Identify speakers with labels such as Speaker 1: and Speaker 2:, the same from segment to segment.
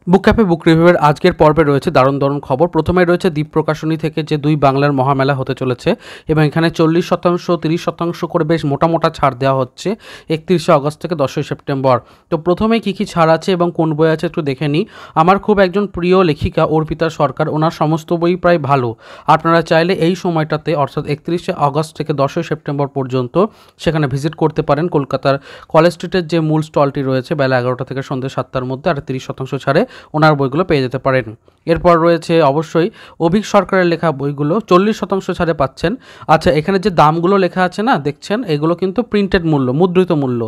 Speaker 1: বুক cafe বুক রিভিউয়ের আজকের পর্বে রয়েছে দারুণ দারুণ খবর। প্রথমে রয়েছে দ্বীপ প্রকাশনী থেকে যে 2 বাংলার মহামেলা হতে চলেছে এবং এখানে 40%, 30% করে বেশ মোটা মোটা ছাড় দেওয়া হচ্ছে 31শে আগস্ট থেকে 10ই সেপ্টেম্বর। তো প্রথমে কী কী ছাড় আছে এবং কোন বই আছে একটু দেখে নিই। আমার খুব একজন প্রিয় লেখিকা অর্পিতা সরকার, ওনার সমস্ত বই প্রায় ভালো। আপনারা চাইলে এই সময়টাতে অর্থাৎ 31শে আগস্ট থেকে 10ই সেপ্টেম্বর পর্যন্ত সেখানে ভিজিট করতে পারেন। কলকাতার কলেজ স্ট্রিটের যে মূল স্টলটি রয়েছে বেলা 11টা থেকে সন্ধ্যে 7টার মধ্যে, আর 30% ছাড়ে ওনার বইগুলো পেয়ে যেতে পারেন। এরপর রয়েছে অবশ্যই অভিক সরকারের লেখা বইগুলো 40% ছাড়ে পাচ্ছেন। আচ্ছা, এখানে যে দামগুলো লেখা আছে না দেখছেন, এগুলো কিন্তু প্রিন্টেড মূল্য, মুদ্রিত মূল্য,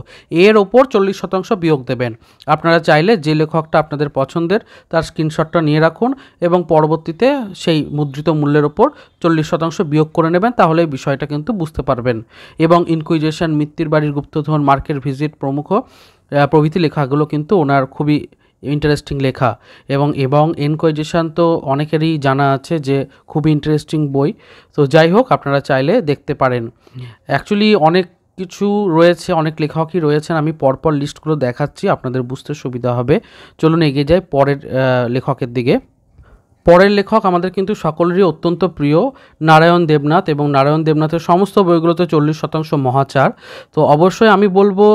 Speaker 1: এর ওপর 40% বিয়োগ দেবেন। আপনারা চাইলে যে লেখকটা আপনাদের পছন্দের তার স্ক্রিনশটটা নিয়ে রাখুন এবং পরবর্তীতে সেই মুদ্রিত মূল্যের ওপর 40% বিয়োগ করে নেবেন, তাহলে এই বিষয়টা কিন্তু বুঝতে পারবেন। এবং ইনকুইজিশন, মিত্তির বাড়ির গুপ্তধন, মার্কেট ভিজিট প্রমুখ প্রভৃতি লেখাগুলো কিন্তু ওনার খুবই ইন্টারেস্টিং লেখা। এবং এনকোয়েজিশন তো অনেকেরই জানা আছে যে খুবই ইন্টারেস্টিং বই। তো যাই হোক, আপনারা চাইলে দেখতে পারেন। অ্যাকচুয়ালি অনেক কিছু রয়েছে, অনেক লেখকই রয়েছেন, আমি পরপর লিস্টগুলো দেখাচ্ছি, আপনাদের বুঝতে সুবিধা হবে। চলুন এগিয়ে যাই পরের লেখকের দিকে। পরের লেখক আমাদের কিন্তু সকলেরই অত্যন্ত প্রিয় নারায়ণ দেবনাথ, এবং নারায়ণ দেবনাথের সমস্ত বইগুলোতে 40% মহাচার। তো অবশ্যই আমি বলবো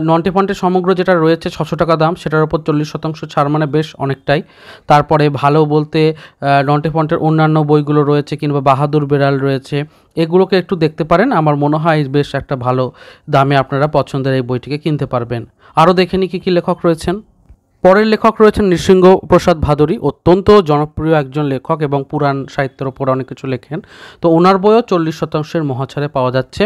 Speaker 1: নন্টে ফন্টের সমগ্র যেটা রয়েছে 600 টাকা দাম, সেটার উপর 40% ছাড় মানে বেশ অনেকটাই। তারপরে ভালো বলতে নন্টে ফন্টের অন্যান্য বইগুলো রয়েছে, কিংবা বাহাদুর বেড়াল রয়েছে, এগুলোকে একটু দেখতে পারেন। আমার মনে হয় বেশ একটা ভালো দামে আপনারা পছন্দের এই বইটিকে কিনতে পারবেন। আরও দেখে নিই কী লেখক রয়েছেন। পরের লেখক রয়েছেন নৃসিংহপ্রসাদ ভাদুরী, অত্যন্ত জনপ্রিয় একজন লেখক এবং পুরাণ সাহিত্যের ওপর অনেক কিছু লেখেন। তো ওনার বইও 40%-এর মহাছাড়ে পাওয়া যাচ্ছে।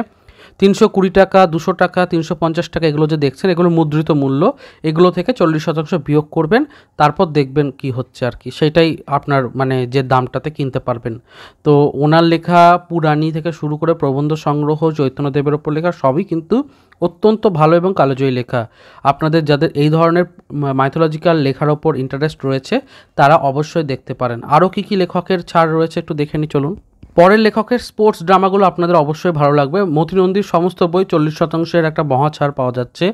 Speaker 1: 320 টাকা, 200 টাকা, 350 টাকা, এগুলো যে দেখছেন এগুলো মুদ্রিত মূল্য। এগুলো থেকে 40% বিয়োগ করবেন, তারপর দেখবেন কি হচ্ছে আর কি, সেটাই আপনার মানে যে দামটাতে কিনতে পারবেন। তো ওনার লেখা পুরাণী থেকে শুরু করে প্রবন্ধ সংগ্রহ, চৈতন্যদেবের ওপর লেখা সবই কিন্তু অত্যন্ত ভালো এবং কালোজয়ী লেখা। আপনাদের যাদের এই ধরনের মাইথোলজিক্যাল লেখার ওপর ইন্টারেস্ট রয়েছে তারা অবশ্যই দেখতে পারেন। আরও কী কী লেখকের ছাড় রয়েছে একটু দেখে নিই, চলুন। পরের লেখকের স্পোর্টস ড্রামাগুলো আপনাদের অবশ্যই ভালো লাগবে। মতি নন্দীর সমস্ত বই 40%-এর একটা মহাছাড় পাওয়া যাচ্ছে।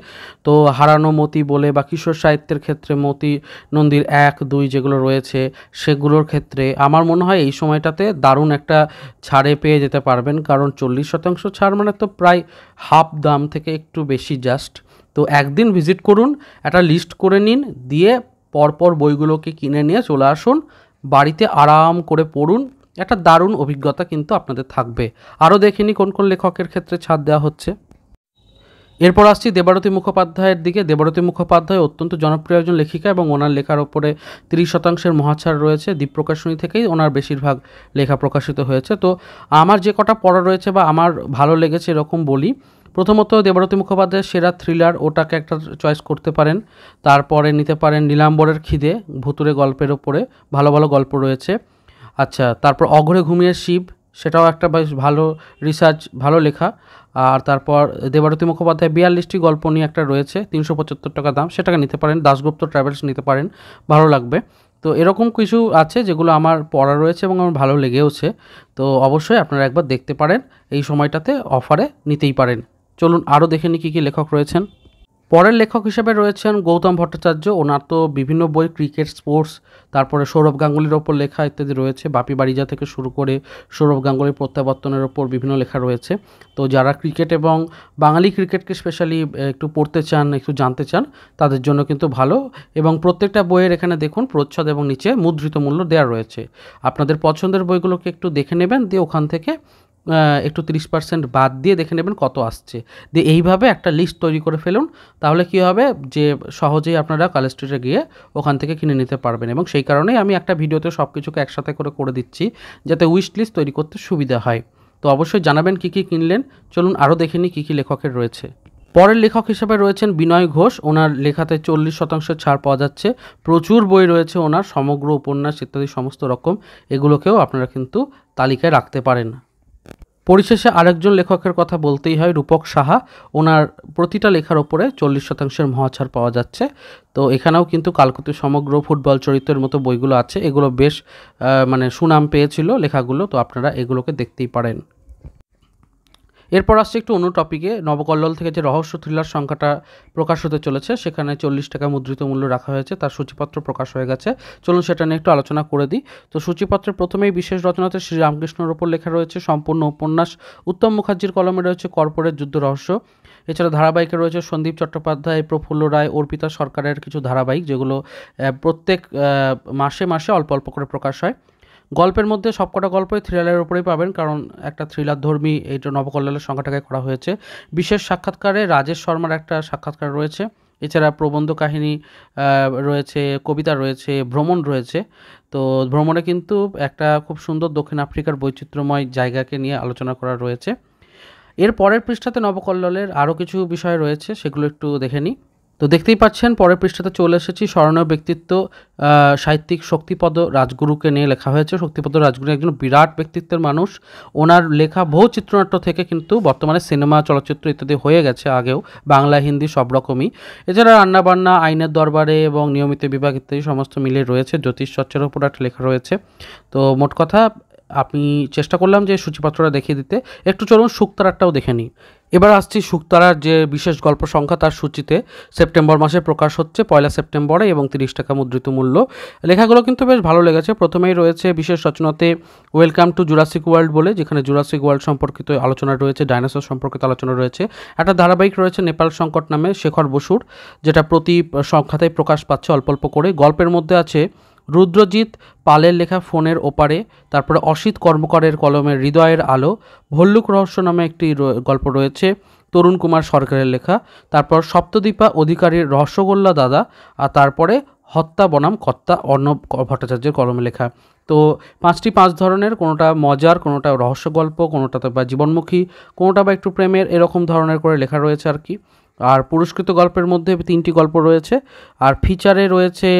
Speaker 1: তো হারানো মতি বলে বা কিশোর সাহিত্যের ক্ষেত্রে মতি নন্দীর 1, 2 যেগুলো রয়েছে সেগুলোর ক্ষেত্রে আমার মনে হয় এই সময়টাতে দারুণ একটা ছাড়ে পেয়ে যেতে পারবেন, কারণ 40% ছাড় মানে তো প্রায় হাফ দাম থেকে একটু বেশি জাস্ট। তো একদিন ভিজিট করুন, একটা লিস্ট করে নিন, দিয়ে পরপর বইগুলোকে কিনে নিয়ে চলে আসুন, বাড়িতে আরাম করে পড়ুন, একটা দারুণ অভিজ্ঞতা কিন্তু আপনাদের থাকবে। আরও দেখে নিই কোন কোন লেখকের ক্ষেত্রে ছাড় দেওয়া হচ্ছে। এরপর আসছি দেবারতী মুখোপাধ্যায়ের দিকে। দেবারতী মুখোপাধ্যায় অত্যন্ত জনপ্রিয় একজন লেখিকা এবং ওনার লেখার ওপরে 30%-এর মহাছাড় রয়েছে। দ্বীপ প্রকাশনী থেকেই ওনার বেশিরভাগ লেখা প্রকাশিত হয়েছে। তো আমার যে কটা পড়া রয়েছে বা আমার ভালো লেগেছে এরকম বলি। প্রথমত দেবারতী মুখোপাধ্যায়ের সেরা থ্রিলার, ওটাকে একটা চয়েস করতে পারেন। তারপরে নিতে পারেন নীলাম্বরের খিদে, ভুতুরে গল্পের ওপরে ভালো ভালো গল্প রয়েছে। আচ্ছা, তারপর অঘরে ঘুমিয়ে শিব, সেটাও একটা বেশ ভালো রিসার্চ, ভালো লেখা। আর তারপর দেবারতী মুখোপাধ্যায় 42টি গল্প নিয়ে একটা রয়েছে, 375 টাকা দাম, সেটাকে নিতে পারেন। দাশগুপ্ত ট্রাভেলস নিতে পারেন, ভালো লাগবে। তো এরকম কিছু আছে যেগুলো আমার পড়া রয়েছে এবং আমার ভালো লেগেওছে। তো অবশ্যই আপনারা একবার দেখতে পারেন, এই সময়টাতে অফারে নিতেই পারেন। চলুন আরও দেখে নিই কী কী লেখক রয়েছেন। পরের লেখক হিসেবে রয়েছেন গৌতম ভট্টাচার্য। ওনার তো বিভিন্ন বই, ক্রিকেট, স্পোর্টস, তারপরে সৌরভ গাঙ্গুলির ওপর লেখা ইত্যাদি রয়েছে। বাপি বাড়িজা থেকে শুরু করে সৌরভ গাঙ্গুলির প্রত্যাবর্তনের ওপর বিভিন্ন লেখা রয়েছে। তো যারা ক্রিকেট এবং বাঙালি ক্রিকেটকে স্পেশালি একটু পড়তে চান, একটু জানতে চান, তাদের জন্য কিন্তু ভালো। এবং প্রত্যেকটা বইয়ের এখানে দেখুন প্রচ্ছদ এবং নিচে মুদ্রিত মূল্য দেওয়া রয়েছে। আপনাদের পছন্দের বইগুলোকে একটু দেখে নেবেন, দিয়ে ওখান থেকে একটু 30% বাদ দিয়ে দেখে নেবেন কত আসছে, দিয়ে এইভাবে একটা লিস্ট তৈরি করে ফেলুন। তাহলে কী হবে যে সহজেই আপনারা কলেজ স্ট্রিটে গিয়ে ওখান থেকে কিনে নিতে পারবেন। এবং সেই কারণেই আমি একটা ভিডিওতে সব কিছুকে একসাথে করে দিচ্ছি, যাতে উইশ লিস্ট তৈরি করতে সুবিধা হয়। তো অবশ্যই জানাবেন কী কী কিনলেন। চলুন আরও দেখে নিই কী কী লেখকের রয়েছে। পরের লেখক হিসেবে রয়েছেন বিনয় ঘোষ। ওনার লেখাতে 40% ছাড় পাওয়া যাচ্ছে। প্রচুর বই রয়েছে ওনার, সমগ্র উপন্যাস ইত্যাদি সমস্ত রকম, এগুলোকেও আপনারা কিন্তু তালিকায় রাখতে পারেন। পরিশেষে আরেকজন লেখকের কথা বলতেই হয়, রূপক সাহা। ওনার প্রতিটা লেখার ওপরে 40%-এর মহাছাড় পাওয়া যাচ্ছে। তো এখানেও কিন্তু কালকুতি সমগ্র, ফুটবল চরিত্রের মতো বইগুলো আছে, এগুলো বেশ মানে সুনাম পেয়েছিল লেখাগুলো, তো আপনারা এগুলোকে দেখতেই পারেন। এরপর আসছে একটু অন্য টপিকে, নবকল্লোল থেকে যে রহস্য থ্রিলার সংখ্যাটা প্রকাশ হতে চলেছে সেখানে 40 টাকা মুদ্রিত মূল্য রাখা হয়েছে, তার সূচিপত্র প্রকাশ হয়ে গেছে। চলুন সেটা নিয়ে একটু আলোচনা করে দিই। তো সূচিপত্রের প্রথমেই বিশেষ রচনাতে শ্রীরামকৃষ্ণের ওপর লেখা রয়েছে সম্পূর্ণ উপন্যাস। উত্তম মুখার্জির কলমে রয়েছে কর্পোরেট যুদ্ধ রহস্য। এছাড়া ধারাবাহিকে রয়েছে সন্দীপ চট্টোপাধ্যায়, প্রফুল্ল রায়, অর্পিতা সরকারের কিছু ধারাবাহিক, যেগুলো প্রত্যেক মাসে মাসে অল্প অল্প করে প্রকাশ হয়। গল্পের মধ্যে সবকটা গল্পই থ্রিলারের উপরেই পাবেন, কারণ একটা থ্রিলার ধর্মী এইটা নবকল্লোলের সংখ্যাটাকে করা হয়েছে। বিশেষ সাক্ষাৎকারে রাজেশ শর্মার একটা সাক্ষাৎকার রয়েছে। এছাড়া প্রবন্ধ কাহিনী রয়েছে, কবিতা রয়েছে, ভ্রমণ রয়েছে। তো ভ্রমণে কিন্তু একটা খুব সুন্দর দক্ষিণ আফ্রিকার বৈচিত্র্যময় জায়গাকে নিয়ে আলোচনা করা রয়েছে। এর পরের পৃষ্ঠাতে নবকল্লোলের আরও কিছু বিষয় রয়েছে, সেগুলো একটু দেখে নিই। তো দেখতেই পাচ্ছেন পরের পৃষ্ঠাতে চলে এসেছি। স্মরণীয় ব্যক্তিত্ব সাহিত্যিক শক্তিপদ রাজগুরুকে নিয়ে লেখা হয়েছে। শক্তিপদ রাজগুরু একজন বিরাট ব্যক্তিত্বের মানুষ। ওনার লেখা বহু চিত্রনাট্য থেকে কিন্তু বর্তমানে সিনেমা, চলচ্চিত্র ইত্যাদি হয়ে গেছে আগেও, বাংলা হিন্দি সব রকমই। এছাড়া রান্নাবান্না, আইনের দরবারে এবং নিয়মিত বিভাগ ইত্যাদি সমস্ত মিলে রয়েছে। জ্যোতিষ চর্চার উপর একটা লেখা রয়েছে। তো মোট কথা আমি চেষ্টা করলাম যে সূচিপত্রটা দেখিয়ে দিতে। একটু চলুন শুকতারাটাও দেখে নিই। এবার আসছি শুকতারার যে বিশেষ গল্প সংখ্যা, তার সূচিতে সেপ্টেম্বর মাসে প্রকাশ হচ্ছে 1 সেপ্টেম্বরে এবং 30 টাকা মুদ্রিত মূল্য। লেখাগুলো কিন্তু বেশ ভালো লেগেছে। প্রথমেই রয়েছে বিশেষ রচনাতে ওয়েলকাম টু জুরাসিক ওয়ার্ল্ড বলে, যেখানে জুরাসিক ওয়ার্ল্ড সম্পর্কিত আলোচনা রয়েছে, ডাইনোসর সম্পর্কিত আলোচনা রয়েছে। একটা ধারাবাহিক রয়েছে নেপাল সংকট নামে শেখর বসুর, যেটা প্রতি সংখ্যাতেই প্রকাশ পাচ্ছে অল্প অল্প করে। গল্পের মধ্যে আছে রুদ্রজিৎ পালের লেখা ফোনের ওপারে, তারপরে অসিত কর্মকারের কলমের হৃদয়ের আলো, ভল্লুক রহস্য নামে একটি গল্প রয়েছে তরুণ কুমার সরকারের লেখা, তারপর সপ্তদীপা অধিকারীর রহস্যগোল্লা দাদা, আর তারপরে হত্যা বনাম কর্তা অর্ণব ভট্টাচার্যের কলমে লেখা। তো পাঁচ ধরনের, কোনোটা মজার, কোনোটা রহস্য গল্প, কোনোটাতে বা জীবনমুখী, কোনোটা বা একটু প্রেমের, এরকম ধরনের করে লেখা রয়েছে আর কি। আর পুরস্কৃত গল্পের মধ্যে 3টি গল্প রয়েছে। আর ফিচারে রয়েছে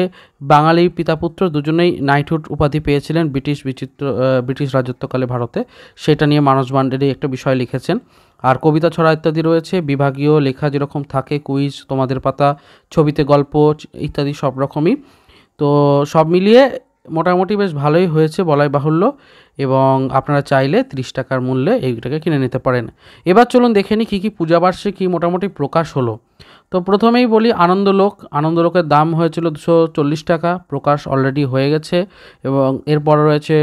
Speaker 1: বাঙালি পিতাপুত্র দুজনেই নাইটহুড উপাধি পেয়েছিলেন ব্রিটিশ রাজত্বকালে ভারতে, সেটা নিয়ে মানস ভান্ডারী একটা বিষয় লিখেছেন। আর কবিতা ছড়া ইত্যাদি রয়েছে। বিভাগীয় লেখা যেরকম থাকে, কুইজ, তোমাদের পাতা, ছবিতে গল্প ইত্যাদি সব রকমই। তো সব মিলিয়ে মোটামুটি বেশ ভালোই হয়েছে বলাই বাহুল্য, এবং আপনারা চাইলে 30 টাকার মূল্যে এইটাকে কিনে নিতে পারেন। এবার চলুন দেখে নিই কী কী পূজাবার্ষিকী মোটামুটি প্রকাশ হলো। তো প্রথমেই বলি আনন্দলোকের দাম হয়েছিল 240 টাকা, প্রকাশ অলরেডি হয়ে গেছে। এবং এরপর রয়েছে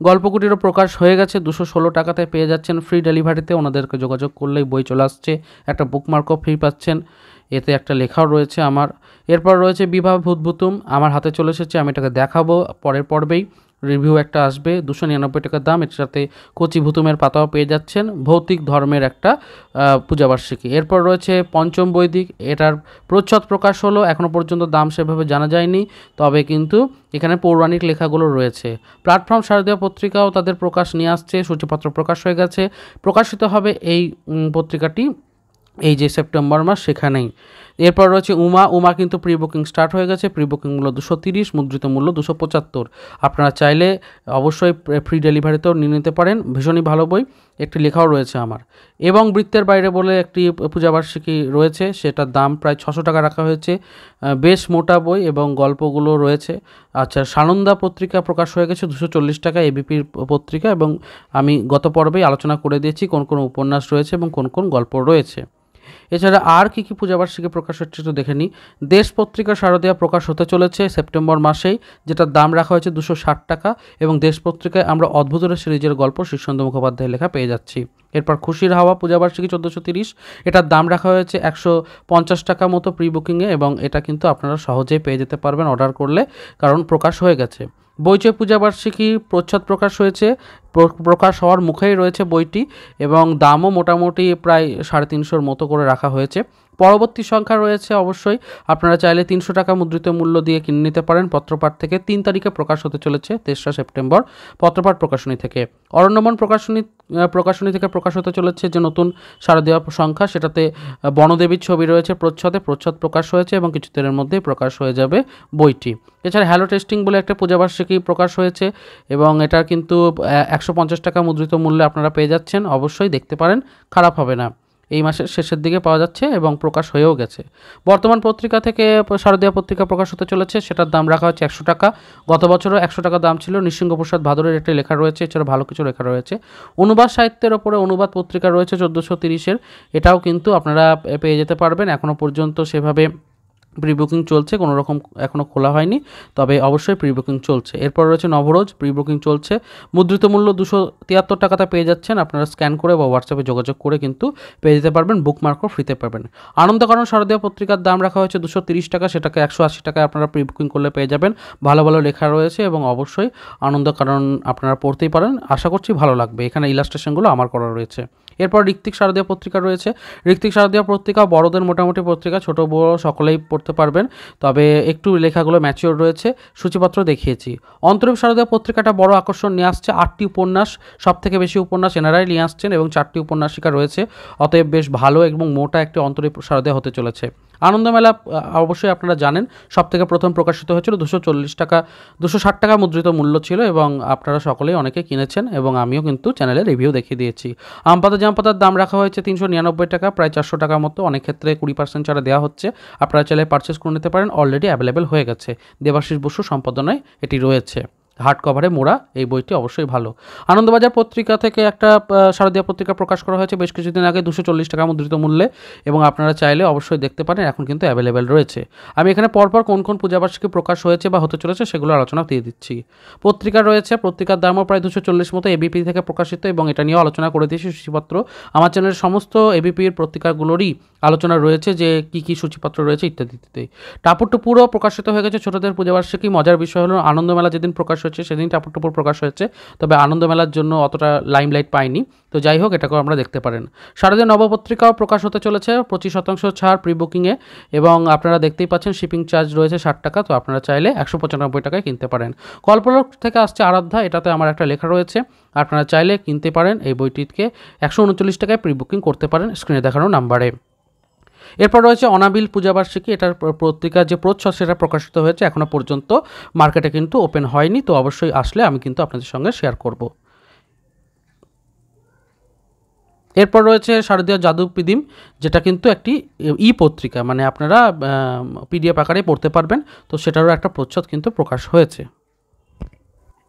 Speaker 1: গল্পকুটিরও প্রকাশ হয়ে গেছে, 216 টাকাতে পেয়ে যাচ্ছেন ফ্রি ডেলিভারিতে। ওনাদেরকে যোগাযোগ করলেই বই চলে আসছে, একটা বুকমার্কও ফ্রি পাচ্ছেন, এতে একটা লেখাও রয়েছে আমার। এরপর রয়েছে বিভা ভূতভূতুম, আমার হাতে চলে এসেছে, আমি এটাকে দেখাবো পরের পর্বেই, রিভিউ একটা আসবে। 299 টাকার দাম, এর সাথে কচি ভূতুমের পাতাও পেয়ে যাচ্ছেন। ভৌতিক ধর্মের একটা পূজাবার্ষিকী। এরপর রয়েছে পঞ্চম বৈদিক, এটার প্রচ্ছদ প্রকাশ হলো, এখনও পর্যন্ত দাম সেভাবে জানা যায়নি, তবে কিন্তু এখানে পৌরাণিক লেখাগুলো রয়েছে। প্ল্যাটফর্ম শারদীয় পত্রিকাও তাদের প্রকাশ নিয়ে আসছে, সূচিপত্র প্রকাশ হয়ে গেছে। প্রকাশিত হবে এই পত্রিকাটি এই যে সেপ্টেম্বর মাস, সেখানেই। এরপর রয়েছে উমা কিন্তু প্রি বুকিং স্টার্ট হয়ে গেছে। প্রি বুকিং মূল্য 230, মুদ্রিত মূল্য 275। আপনারা চাইলে অবশ্যই ফ্রি ডেলিভারিতেও নিয়ে নিতে পারেন, ভীষণই ভালো বই। একটি লেখাও রয়েছে আমার। এবং বৃত্তের বাইরে বলে একটি পূজাবার্ষিকী রয়েছে, সেটার দাম প্রায় 600 টাকা রাখা হয়েছে। বেশ মোটা বই এবং গল্পগুলো রয়েছে। আচ্ছা, সানন্দা পত্রিকা প্রকাশ হয়ে গেছে 240 টাকা, এবিপির পত্রিকা, এবং আমি গত পর্বেই আলোচনা করে দিয়েছি কোন কোন উপন্যাস রয়েছে এবং কোন কোন গল্প রয়েছে। এছাড়া আর কী কী পূজাবার্ষিকী প্রকাশ হচ্ছে একটু দেখে নিই। দেশ পত্রিকা শারদীয়া প্রকাশ হতে চলেছে সেপ্টেম্বর মাসেই, যেটার দাম রাখা হয়েছে 260 টাকা, এবং দেশ পত্রিকায় আমরা অদ্ভুতের সিরিজের গল্প শীর্ষেন্দু মুখোপাধ্যায়ের লেখা পেয়ে যাচ্ছি। এরপর খুশির হাওয়া পূজাবার্ষিকী 1430, এটার দাম রাখা হয়েছে 150 টাকা মতো প্রি বুকিংয়ে, এবং এটা কিন্তু আপনারা সহজেই পেয়ে যেতে পারবেন অর্ডার করলে, কারণ প্রকাশ হয়ে গেছে। বইচয় পূজাবার্ষিকী প্রচ্ছদ প্রকাশ হয়েছে, প্রকাশ হওয়ার মুখেই রয়েছে বইটি, এবং দামও মোটামুটি প্রায় 350 মতো করে রাখা হয়েছে। পরবর্তী সংখ্যা রয়েছে, অবশ্যই আপনারা চাইলে 300 টাকা মুদ্রিত মূল্য দিয়ে কিনে নিতে পারেন পত্রপাঠ থেকে। 3 তারিখে প্রকাশ হতে চলেছে, 3রা সেপ্টেম্বর, পত্রপাঠ প্রকাশনী থেকে। অরণ্যবন প্রকাশনী থেকে প্রকাশ হতে চলেছে যে নতুন শারদীয় সংখ্যা, সেটাতে বনদেবীর ছবি রয়েছে প্রচ্ছদ প্রকাশ হয়েছে, এবং কিছুদিনের মধ্যেই প্রকাশ হয়ে যাবে বইটি। এছাড়া হ্যালো টেস্টিং বলে একটা পূজাবার্ষিকী প্রকাশ হয়েছে, এবং এটা কিন্তু 150 টাকা মুদ্রিত মূল্যে আপনারা পেয়ে যাচ্ছেন, অবশ্যই দেখতে পারেন, খারাপ হবে না। এই মাসের শেষের দিকে পাওয়া যাচ্ছে এবং প্রকাশ হয়েও গেছে। বর্তমান পত্রিকা থেকে শারদীয়া পত্রিকা প্রকাশ হতে চলেছে, সেটার দাম রাখা হচ্ছে 100 টাকা। গত বছরও 100 টাকা দাম ছিল। নৃসিংহপ্রসাদ ভাদরের একটি লেখা রয়েছে, এছাড়া ভালো কিছু লেখা রয়েছে। অনুবাদ সাহিত্যের ওপরে অনুবাদ পত্রিকা রয়েছে 1430-এর, এটাও কিন্তু আপনারা পেয়ে যেতে পারবেন। এখনও পর্যন্ত সেভাবে প্রি বুকিং চলছে, কোনো রকম এখনও খোলা হয়নি, তবে অবশ্যই প্রি বুকিং চলছে। এরপর রয়েছে নবরোজ, প্রি বুকিং চলছে। মুদ্রিত মূল্য 273 টাকাতে পেয়ে যাচ্ছেন। আপনারা স্ক্যান করে বা হোয়াটসঅ্যাপে যোগাযোগ করে কিন্তু পেয়ে যেতে পারবেন, বুকমার্কও ফ্রিতে পাবেন। আনন্দকারণ শারদীয়া পত্রিকার দাম রাখা হয়েছে 230 টাকা, সেটাকে 180 টাকায় আপনারা প্রি বুকিং করলে পেয়ে যাবেন। ভালো ভালো লেখা রয়েছে এবং অবশ্যই আনন্দকারণ আপনারা পড়তেই পারেন, আশা করছি ভালো লাগবে। এখানে ইলাস্ট্রেশনগুলো আমার করা রয়েছে। এরপর ঋত্বিক শারদীয়া পত্রিকা রয়েছে। ঋত্বিক শারদীয়া পত্রিকা বড়দের মোটামুটি পত্রিকা, ছোট বড় সকলেই পড়তে পারবেন, তবে একটু লেখাগুলো ম্যাচিওর রয়েছে। সূচিপত্র দেখিয়েছি। অন্তরীপ শারদীয়া পত্রিকাটা বড় আকর্ষণ নিয়ে আসছে, 8টি উপন্যাস, সবথেকে বেশি উপন্যাস এনারাই নিয়ে আসছেন এবং 4টি উপন্যাসিকা রয়েছে, অতএব বেশ ভালো এবং মোটা একটি অন্তরীপ শারদীয়া হতে চলেছে। আনন্দমেলা অবশ্যই আপনারা জানেন, সবথেকে প্রথম প্রকাশিত হয়েছিল 260 টাকা মুদ্রিত মূল্য ছিল এবং আপনারা সকলেই অনেকে কিনেছেন এবং আমিও কিন্তু চ্যানেলে রিভিউ দেখিয়ে দিয়েছি। আমপাতা জামপাতার দাম রাখা হয়েছে 399 টাকা, প্রায় 400 টাকার মতো। অনেক ক্ষেত্রে 20% ছাড়া দেওয়া হচ্ছে, আপনারা চাইলে পারচেস করে নিতে পারেন, অলরেডি অ্যাভেলেবেল হয়ে গেছে। দেবাশিস বসু সম্পাদনায় এটি রয়েছে, হার্ড কভারে মোড়া, এই বইটি অবশ্যই ভালো। আনন্দবাজার পত্রিকা থেকে একটা শারদীয়া পত্রিকা প্রকাশ করা হয়েছে বেশ কিছুদিন আগে 240 টাকা মুদ্রিত মূল্যে এবং আপনারা চাইলে অবশ্যই দেখতে পারেন, এখন কিন্তু অ্যাভেলেবেল রয়েছে। আমি এখানে পরপর কোন কোন পূজাবার্ষিকী প্রকাশ হয়েছে বা হতে চলেছে সেগুলো আলোচনা দিয়ে দিচ্ছি। পত্রিকা রয়েছে, পত্রিকার দামও প্রায় 240 মতো, এবিপি থেকে প্রকাশিত এবং এটা নিয়েও আলোচনা করে দিয়েছি সূচিপত্র। আমার চ্যানেলের সমস্ত এবিপির পত্রিকাগুলোরই আলোচনা রয়েছে, যে কী কী সূচিপত্র রয়েছে ইত্যাদি। টাপুরটুপুরও প্রকাশিত হয়ে গেছে ছোটদের পূজাবার্ষিকী। মজার বিষয় হলো আনন্দমেলা যেদিন প্রকাশ হয়েছে সেদিন টাপুরটুপুর প্রকাশ হয়েছে, তবে আনন্দমেলার জন্য অতটা লাইমলাইট পায়নি। তো যাই হোক, এটাকেও আমরা দেখতে পারেন। শারদীয় নবপত্রিকাও প্রকাশ হতে চলেছে, 25% ছাড় প্রি বুকিংয়ে এবং আপনারা দেখতেই পাচ্ছেন শিপিং চার্জ রয়েছে 60 টাকা, তো আপনারা চাইলে 195 টাকায় কিনতে পারেন। কল্পলোক থেকে আসছে আরাধ্যা, এটাতে আমার একটা লেখা রয়েছে, আপনারা চাইলে কিনতে পারেন। এই বইটিকে 139 টাকায় প্রি বুকিং করতে পারেন স্ক্রিনে দেখানো নাম্বারে। এরপর রয়েছে অনাবিল পূজাবার্ষিকী, এটার পত্রিকার যে প্রচ্ছদ সেটা প্রকাশিত হয়েছে, এখনও পর্যন্ত মার্কেটে কিন্তু ওপেন হয়নি, তো অবশ্যই আসলে আমি কিন্তু আপনাদের সঙ্গে শেয়ার করব। এরপর রয়েছে শারদীয় জাদু পিদিম, যেটা কিন্তু একটি পত্রিকা, মানে আপনারা পিডিএফ আকারে পড়তে পারবেন, তো সেটারও একটা প্রচ্ছদ কিন্তু প্রকাশ হয়েছে।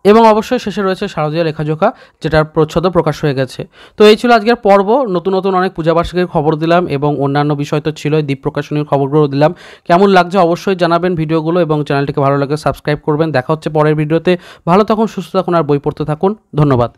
Speaker 1: এবং অবশ্যই শেষে রয়েছে শারদীয় লেখাজোখা, যেটার প্রচ্ছদও প্রকাশ হয়ে গেছে। তো এই ছিল আজকের পর্ব। নতুন নতুন অনেক পূজাবার্ষিকীর খবর দিলাম এবং অন্যান্য বিষয় তো ছিলই, দ্বীপ প্রকাশনীর খবরগুলো দিলাম। কেমন লাগছে অবশ্যই জানাবেন ভিডিওগুলো এবং চ্যানেলটিকে ভালো লাগে সাবস্ক্রাইব করবেন। দেখা হচ্ছে পরের ভিডিওতে। ভালো থাকুন, সুস্থ থাকুন আর বই পড়তে থাকুন। ধন্যবাদ।